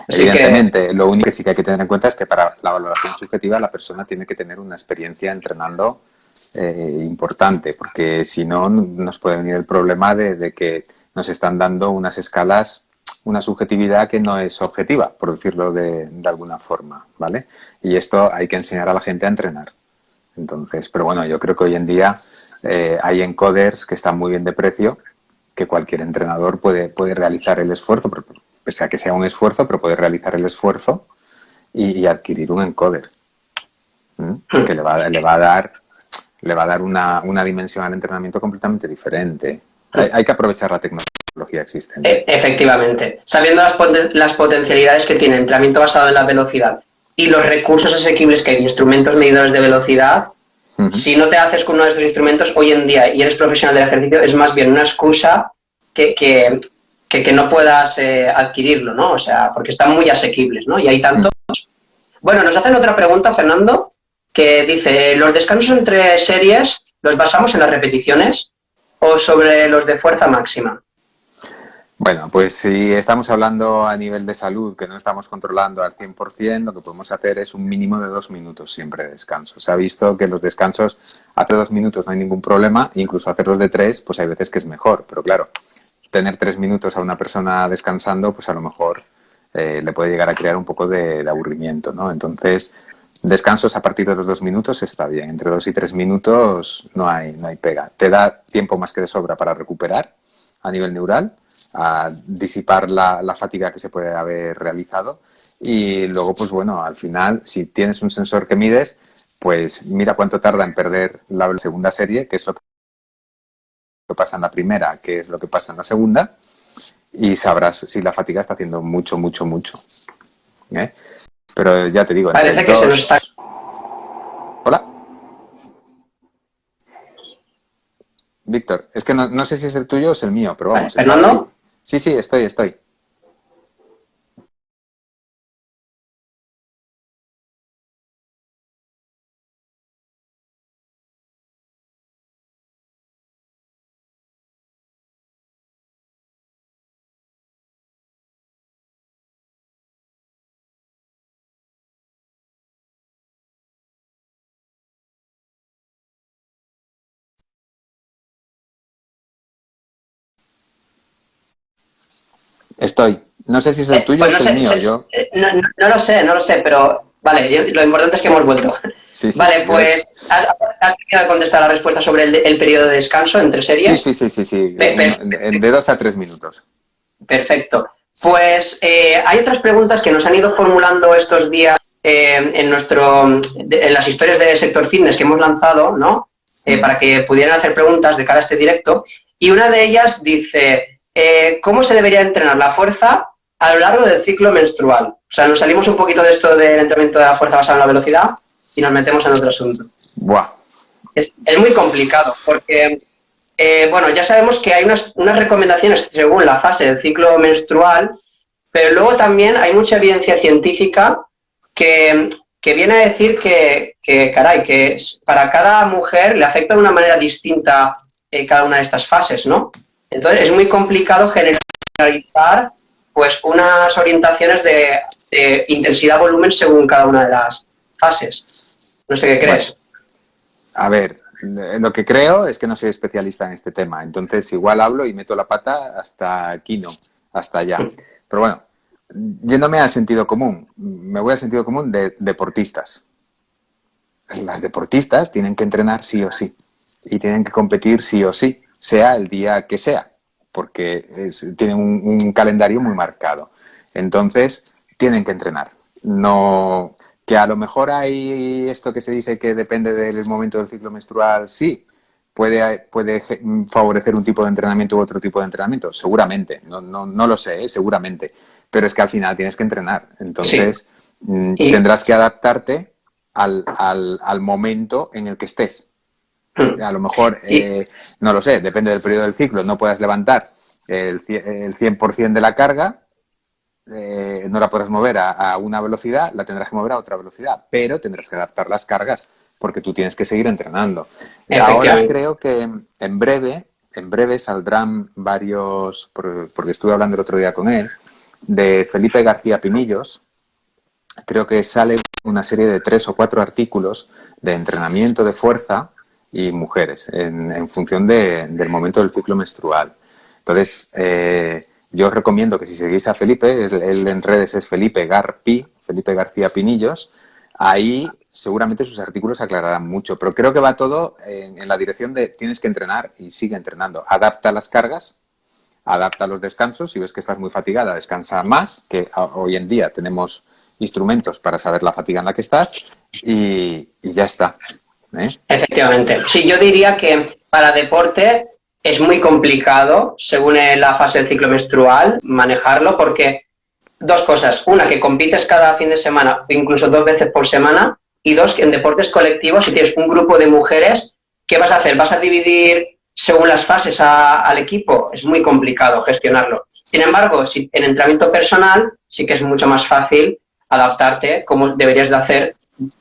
Así evidentemente, lo único que sí que hay que tener en cuenta es que para la valoración subjetiva la persona tiene que tener una experiencia entrenando importante, porque si no nos puede venir el problema de que nos están dando unas escalas, una subjetividad que no es objetiva, por decirlo de alguna forma, ¿vale? Y esto hay que enseñar a la gente a entrenar. Entonces, pero bueno, yo creo que hoy en día hay encoders que están muy bien de precio, que cualquier entrenador puede realizar el esfuerzo, pese a que sea un esfuerzo, pero puede realizar el esfuerzo y adquirir un encoder, que le va a dar una dimensión al entrenamiento completamente diferente. Hay que aprovechar la tecnología existente. Efectivamente. Sabiendo las potencialidades que tiene el entrenamiento basado en la velocidad y los recursos asequibles que hay de instrumentos medidores de velocidad, si no te haces con uno de estos instrumentos hoy en día y eres profesional del ejercicio, es más bien una excusa que no puedas adquirirlo, ¿no? O sea, porque están muy asequibles, ¿no? Y hay tantos. Bueno, nos hacen otra pregunta, Fernando, que dice, ¿los descansos entre series los basamos en las repeticiones o sobre los de fuerza máxima? Bueno, pues si estamos hablando a nivel de salud, que no estamos controlando al 100%, lo que podemos hacer es un mínimo de 2 minutos siempre de descanso. Se ha visto que los descansos hace 2 minutos no hay ningún problema, incluso hacerlos de 3, pues hay veces que es mejor. Pero claro, tener 3 minutos a una persona descansando, pues a lo mejor le puede llegar a crear un poco de aburrimiento, ¿no? Entonces, descansos a partir de los 2 minutos está bien. Entre 2 y 3 minutos no hay pega. Te da tiempo más que de sobra para recuperar a nivel neural, a disipar la fatiga que se puede haber realizado y luego, pues bueno, al final, si tienes un sensor que mides, pues mira cuánto tarda en perder la segunda serie, que es lo que pasa en la primera, que es lo que pasa en la segunda, y sabrás si la fatiga está haciendo mucho, mucho, mucho. ¿Eh? Pero ya te digo, Parece que se nos está... Hola. Víctor, es que no sé si es el tuyo o es el mío, pero vamos. ¿Fernando? Sí, estoy. Estoy. No sé si es el tuyo Pues o es el mío. No lo sé, pero vale, lo importante es que hemos vuelto. Sí. Vale, pues has tenido que contestar la respuesta sobre el periodo de descanso entre series. Sí. De 2 a 3 minutos. Perfecto. Pues hay otras preguntas que nos han ido formulando estos días en las historias del sector fitness que hemos lanzado, ¿no? Para que pudieran hacer preguntas de cara a este directo. Y una de ellas dice, ¿cómo se debería entrenar la fuerza a lo largo del ciclo menstrual? O sea, nos salimos un poquito de esto del entrenamiento de la fuerza basado en la velocidad y nos metemos en otro asunto. Buah. Es muy complicado porque, bueno, ya sabemos que hay unas recomendaciones según la fase del ciclo menstrual, pero luego también hay mucha evidencia científica que viene a decir que para cada mujer le afecta de una manera distinta cada una de estas fases, ¿no? Entonces es muy complicado generalizar pues unas orientaciones de intensidad-volumen según cada una de las fases. No sé qué crees. Bueno, a ver, lo que creo es que no soy especialista en este tema, entonces igual hablo y meto la pata hasta aquí no, hasta allá. Pero bueno, yéndome al sentido común, me voy al sentido común de deportistas. Las deportistas tienen que entrenar sí o sí y tienen que competir sí o sí, sea el día que sea, porque tienen un calendario muy marcado. Entonces, tienen que entrenar. No, que a lo mejor hay esto que se dice que depende del momento del ciclo menstrual, sí, puede favorecer un tipo de entrenamiento u otro tipo de entrenamiento, seguramente, no lo sé, seguramente, pero es que al final tienes que entrenar, entonces tendrás que adaptarte al momento en el que estés. A lo mejor, no lo sé, depende del periodo del ciclo, no puedas levantar el 100% de la carga, no la podrás mover a una velocidad, la tendrás que mover a otra velocidad, pero tendrás que adaptar las cargas porque tú tienes que seguir entrenando. Ahora creo que en breve saldrán varios, porque estuve hablando el otro día con él, de Felipe García Pinillos. Creo que sale una serie de 3 o 4 artículos de entrenamiento de fuerza y mujeres en función del momento del ciclo menstrual. Entonces, yo os recomiendo que si seguís a Felipe, él en redes es Felipe García Pinillos, ahí seguramente sus artículos aclararán mucho, pero creo que va todo en la dirección de tienes que entrenar y sigue entrenando. Adapta las cargas, adapta los descansos, si ves que estás muy fatigada, descansa más, que hoy en día tenemos instrumentos para saber la fatiga en la que estás y ya está. Efectivamente. Sí, yo diría que para deporte es muy complicado, según la fase del ciclo menstrual, manejarlo, porque dos cosas. Una, que compites cada fin de semana, incluso 2 veces por semana, y dos, que en deportes colectivos, si tienes un grupo de mujeres, ¿qué vas a hacer? ¿Vas a dividir según las fases al equipo? Es muy complicado gestionarlo. Sin embargo, si en entrenamiento personal sí que es mucho más fácil adaptarte, como deberías de hacer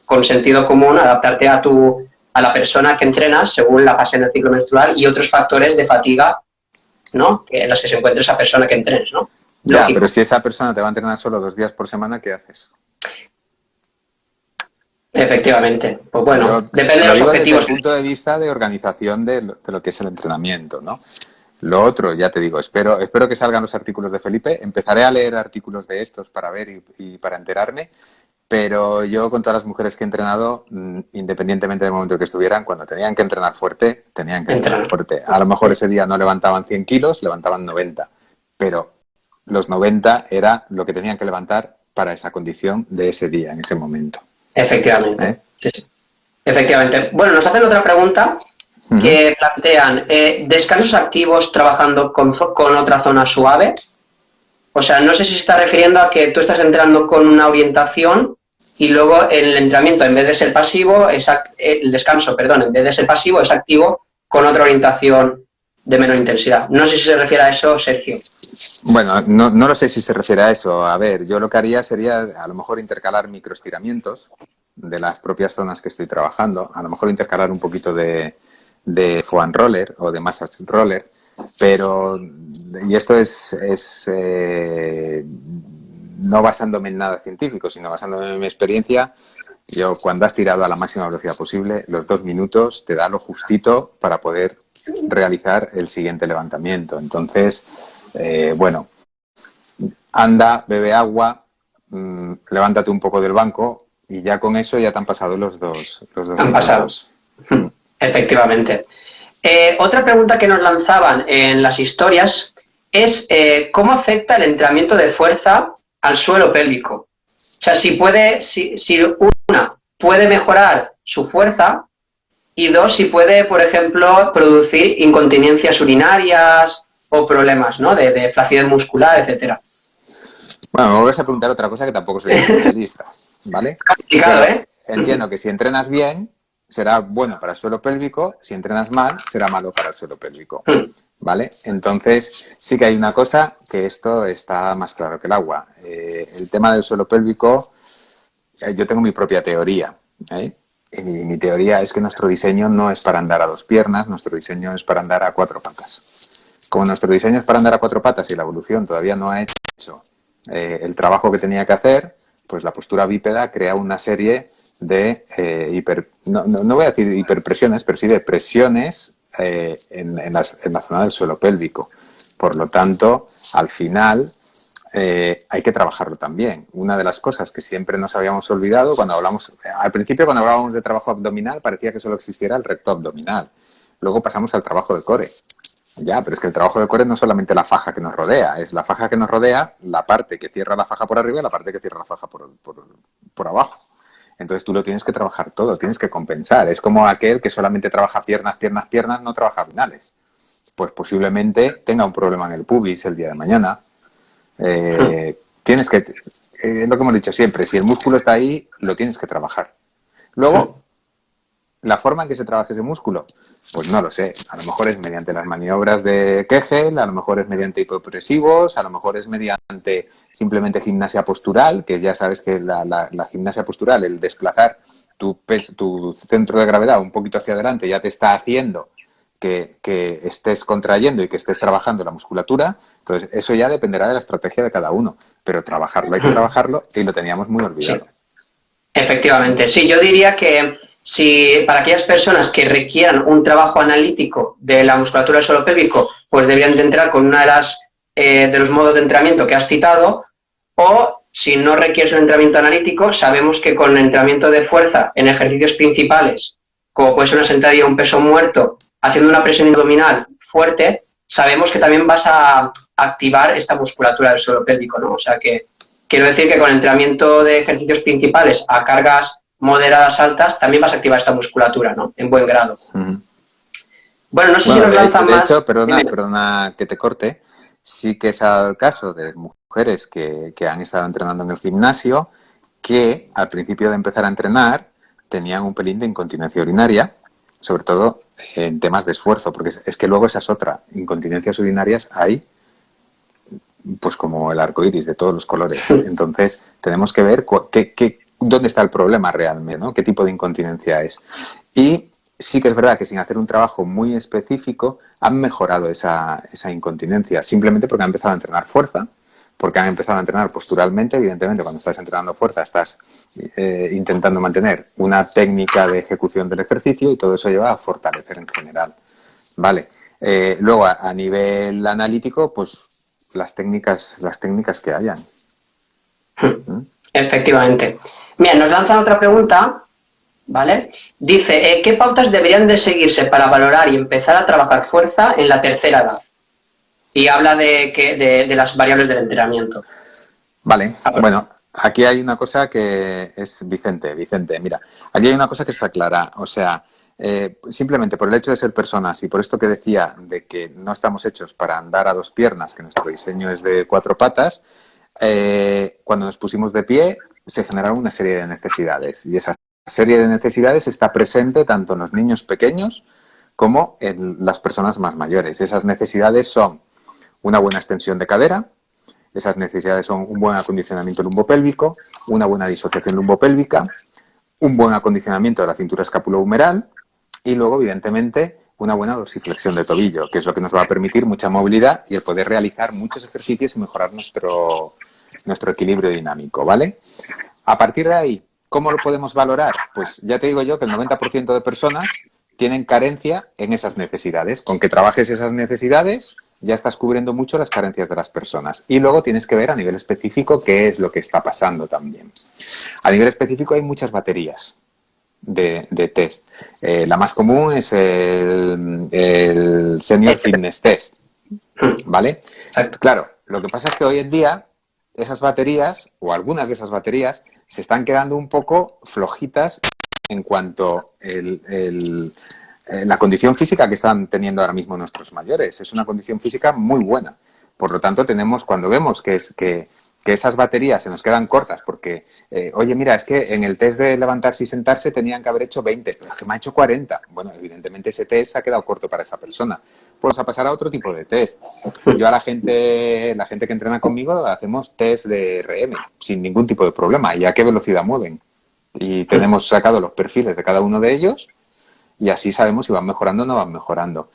con sentido común, adaptarte a la persona que entrenas según la fase del ciclo menstrual y otros factores de fatiga ¿no? En las que se encuentre esa persona que entrenes, ¿no? Ya, Lógico. pero si esa persona te va a entrenar solo 2 días por semana, ¿qué haces? Efectivamente. Pues Yo bueno, depende de lo los digo desde el objetivos. punto de vista de organización de lo que es el entrenamiento, ¿no? Lo otro, ya te digo, espero que salgan los artículos de Felipe. Empezaré a leer artículos de estos para ver y para enterarme. Pero yo con todas las mujeres que he entrenado, independientemente del momento que estuvieran, cuando tenían que entrenar fuerte, tenían que entrenar Entrenar. fuerte. A lo mejor ese día no levantaban 100 kilos, levantaban 90. Pero los 90 era lo que tenían que levantar para esa condición de ese día, en ese momento. Efectivamente. ¿Eh? Sí, sí. Efectivamente. Bueno, nos hacen otra pregunta Uh-huh. que plantean, ¿descansos activos trabajando con otra zona suave? O sea, no sé si se está refiriendo a que tú estás entrenando con una orientación y luego el entrenamiento, en vez de ser pasivo, el descanso, perdón, en vez de ser pasivo, es activo con otra orientación de menor intensidad. No sé si se refiere a eso, Sergio. Bueno, no lo sé si se refiere a eso. A ver, yo lo que haría sería a lo mejor intercalar microestiramientos de las propias zonas que estoy trabajando, a lo mejor intercalar un poquito de foam roller o de massage roller, pero, y esto es no basándome en nada científico, sino basándome en mi experiencia. Yo, cuando has tirado a la máxima velocidad posible, los 2 minutos te da lo justito para poder realizar el siguiente levantamiento. Entonces, bueno, anda, bebe agua, levántate un poco del banco y ya con eso ya te han pasado los dos Han pasado. minutos. Mm. Efectivamente. Otra pregunta que nos lanzaban en las historias es ¿cómo afecta el entrenamiento de fuerza al suelo pélvico? O sea, si una puede mejorar su fuerza y dos, si puede, por ejemplo, producir incontinencias urinarias o problemas, ¿no? De flacidez muscular, etcétera. Bueno, me vuelves a preguntar otra cosa que tampoco soy especialista, ¿vale? Complicado, Pero ¿eh? entiendo que si entrenas bien, será bueno para el suelo pélvico, si entrenas mal, será malo para el suelo pélvico, ¿vale? Entonces, sí que hay una cosa que esto está más claro que el agua. El tema del suelo pélvico, yo tengo mi propia teoría, ¿eh? Y mi teoría es que nuestro diseño no es para andar a 2 piernas, nuestro diseño es para andar a 4 patas. Como nuestro diseño es para andar a 4 patas y la evolución todavía no ha hecho el trabajo que tenía que hacer, pues la postura bípeda crea una serie de no voy a decir hiperpresiones, pero sí de presiones en la zona del suelo pélvico. Por lo tanto, al final hay que trabajarlo también. Una de las cosas que siempre nos habíamos olvidado cuando hablamos, al principio cuando hablábamos de trabajo abdominal parecía que solo existiera el recto abdominal. Luego pasamos al trabajo de core. Ya, pero es que el trabajo de core no es solamente la faja que nos rodea, es la faja que nos rodea, la parte que cierra la faja por arriba y la parte que cierra la faja por abajo. Entonces tú lo tienes que trabajar todo, tienes que compensar. Es como aquel que solamente trabaja piernas, piernas, piernas, no trabaja abdominales. Pues posiblemente tenga un problema en el pubis el día de mañana. Tienes que, lo que hemos dicho siempre, si el músculo está ahí, lo tienes que trabajar. Luego, ¿la forma en que se trabaja ese músculo? Pues no lo sé. A lo mejor es mediante las maniobras de Kegel, a lo mejor es mediante hipopresivos, a lo mejor es mediante simplemente gimnasia postural, que ya sabes que la gimnasia postural, el desplazar tu centro de gravedad un poquito hacia adelante, ya te está haciendo que estés contrayendo y que estés trabajando la musculatura. Entonces, eso ya dependerá de la estrategia de cada uno. Pero trabajarlo, hay que trabajarlo y lo teníamos muy olvidado. Sí. Efectivamente. Sí, yo diría que si para aquellas personas que requieran un trabajo analítico de la musculatura del suelo pélvico, pues deberían de entrar con una de los modos de entrenamiento que has citado, o si no requieres un entrenamiento analítico, sabemos que con el entrenamiento de fuerza en ejercicios principales, como puede ser una sentadilla o un peso muerto, haciendo una presión abdominal fuerte, sabemos que también vas a activar esta musculatura del suelo pélvico, ¿no? O sea que quiero decir que con el entrenamiento de ejercicios principales a cargas moderadas altas también vas a activar esta musculatura, ¿no? En buen grado. Bueno, no sé si nos lanzan de más. hecho, perdona que te corte, sí que es el caso de mujeres que han estado entrenando en el gimnasio que al principio de empezar a entrenar tenían un pelín de incontinencia urinaria, sobre todo en temas de esfuerzo, porque es que luego esa es otra. Incontinencias urinarias hay pues como el arco iris de todos los colores. Entonces, tenemos que ver dónde está el problema realmente, ¿no? Qué tipo de incontinencia es. Y sí que es verdad que sin hacer un trabajo muy específico han mejorado esa incontinencia, simplemente porque han empezado a entrenar fuerza, porque han empezado a entrenar posturalmente. Evidentemente, cuando estás entrenando fuerza, estás intentando mantener una técnica de ejecución del ejercicio y todo eso lleva a fortalecer en general. Vale. Luego, a nivel analítico, pues las técnicas que hayan. Efectivamente. Mira, nos lanzan otra pregunta, ¿vale? Dice, ¿qué pautas deberían de seguirse para valorar y empezar a trabajar fuerza en la tercera edad? Y habla de las variables del entrenamiento. Vale, bueno, aquí hay una cosa que es Vicente, mira, aquí hay una cosa que está clara, o sea, simplemente por el hecho de ser personas y por esto que decía de que no estamos hechos para andar a dos piernas, que nuestro diseño es de cuatro patas, cuando nos pusimos de pie se generaron una serie de necesidades y esa serie de necesidades está presente tanto en los niños pequeños como en las personas más mayores. Esas necesidades son una buena extensión de cadera, esas necesidades son un buen acondicionamiento lumbopélvico, una buena disociación lumbopélvica, un buen acondicionamiento de la cintura escapulohumeral y luego, evidentemente, una buena dorsiflexión de tobillo, que es lo que nos va a permitir mucha movilidad y el poder realizar muchos ejercicios y mejorar nuestro equilibrio dinámico, ¿vale? A partir de ahí, ¿cómo lo podemos valorar? Pues ya te digo yo que el 90% de personas tienen carencia en esas necesidades. Con que trabajes esas necesidades, ya estás cubriendo mucho las carencias de las personas. Y luego tienes que ver a nivel específico qué es lo que está pasando también. A nivel específico hay muchas baterías de test. La más común es el Senior Fitness Test, ¿vale? Exacto. Claro, lo que pasa es que hoy en día esas baterías, o algunas de esas baterías, se están quedando un poco flojitas en cuanto la condición física que están teniendo ahora mismo nuestros mayores. Es una condición física muy buena. Por lo tanto, cuando vemos que esas baterías se nos quedan cortas porque, oye, mira, es que en el test de levantarse y sentarse tenían que haber hecho 20, pero es que me ha hecho 40. Bueno, evidentemente ese test se ha quedado corto para esa persona. Pues a pasar a otro tipo de test. Yo a la gente que entrena conmigo hacemos test de RM sin ningún tipo de problema y a qué velocidad mueven. Y tenemos sacado los perfiles de cada uno de ellos y así sabemos si van mejorando o no van mejorando.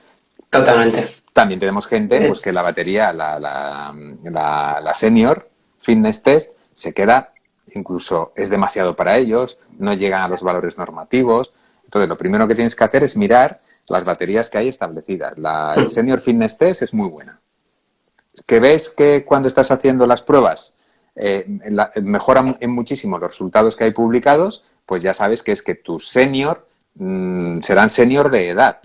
Totalmente. También tenemos gente pues que la batería, la Senior Fitness Test, se queda, incluso es demasiado para ellos, no llegan a los valores normativos. Entonces, lo primero que tienes que hacer es mirar las baterías que hay establecidas. El Senior Fitness Test es muy buena. Que ves que cuando estás haciendo las pruebas mejoran en muchísimo los resultados que hay publicados, pues ya sabes que es que tus senior serán senior de edad,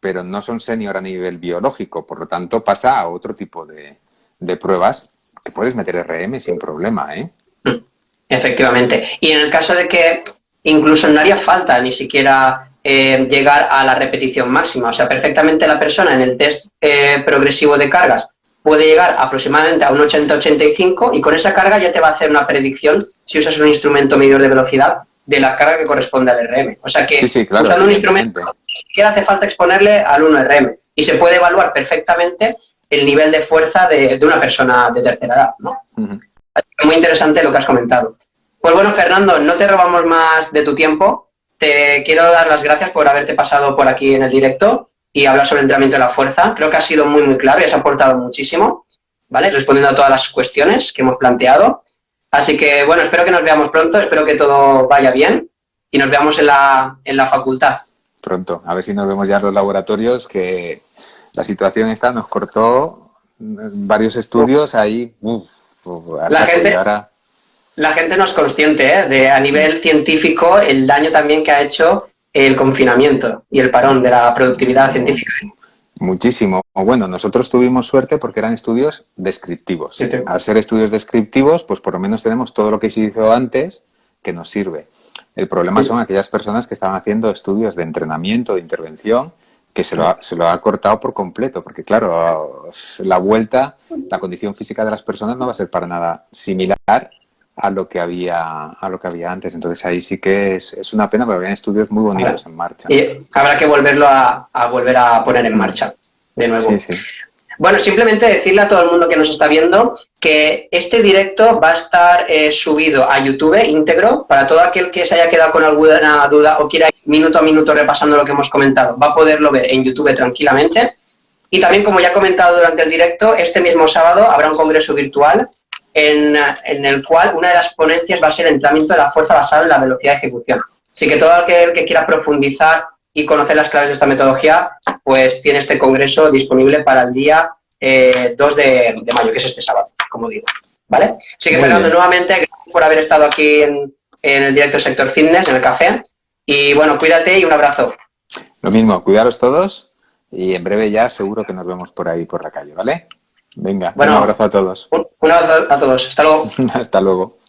pero no son senior a nivel biológico, por lo tanto pasa a otro tipo de pruebas que puedes meter RM sin problema, ¿eh? Efectivamente. Y en el caso de que incluso no haría falta ni siquiera llegar a la repetición máxima, o sea, perfectamente la persona en el test progresivo de cargas puede llegar aproximadamente a un 80-85 y con esa carga ya te va a hacer una predicción, si usas un instrumento medidor de velocidad, de la carga que corresponde al RM. O sea que sí, claro, usando un instrumento ni siquiera hace falta exponerle al 1RM y se puede evaluar perfectamente el nivel de fuerza de una persona de tercera edad, ¿no? Muy interesante lo que has comentado. Pues bueno, Fernando, no te robamos más de tu tiempo. Te quiero dar las gracias por haberte pasado por aquí en el directo y hablar sobre el entrenamiento de la fuerza. Creo que ha sido muy, muy claro y has aportado muchísimo, ¿vale? Respondiendo a todas las cuestiones que hemos planteado. Así que, bueno, espero que nos veamos pronto, espero que todo vaya bien y nos veamos en la facultad. Pronto, a ver si nos vemos ya en los laboratorios, que la situación esta nos cortó varios estudios ahí. La gente no es consciente de a nivel científico el daño también que ha hecho el confinamiento y el parón de la productividad científica. Muchísimo. Bueno, nosotros tuvimos suerte porque eran estudios descriptivos. Sí. Al ser estudios descriptivos, pues por lo menos tenemos todo lo que se hizo antes que nos sirve. El problema son aquellas personas que estaban haciendo estudios de entrenamiento, de intervención, que se lo ha cortado por completo, porque claro, la condición física de las personas no va a ser para nada similar a lo que había antes. Entonces ahí sí que es una pena, porque habían estudios muy bonitos en marcha. Y habrá que volver a poner en marcha de nuevo. Sí. Bueno, simplemente decirle a todo el mundo que nos está viendo que este directo va a estar subido a YouTube íntegro para todo aquel que se haya quedado con alguna duda o quiera ir minuto a minuto repasando lo que hemos comentado. Va a poderlo ver en YouTube tranquilamente. Y también, como ya he comentado durante el directo, este mismo sábado habrá un congreso virtual en el cual una de las ponencias va a ser el entrenamiento de la fuerza basado en la velocidad de ejecución. Así que todo aquel que quiera profundizar y conocer las claves de esta metodología, pues tiene este congreso disponible para el día 2 de mayo, que es este sábado, como digo. ¿Vale? Así que, Fernando, nuevamente, gracias por haber estado aquí en el directo del Sector Fitness, en el café. Y bueno, cuídate y un abrazo. Lo mismo, cuidaros todos y en breve ya seguro que nos vemos por ahí, por la calle, ¿vale? Venga, bueno, un abrazo a todos. Un abrazo a todos. Hasta luego. Hasta luego.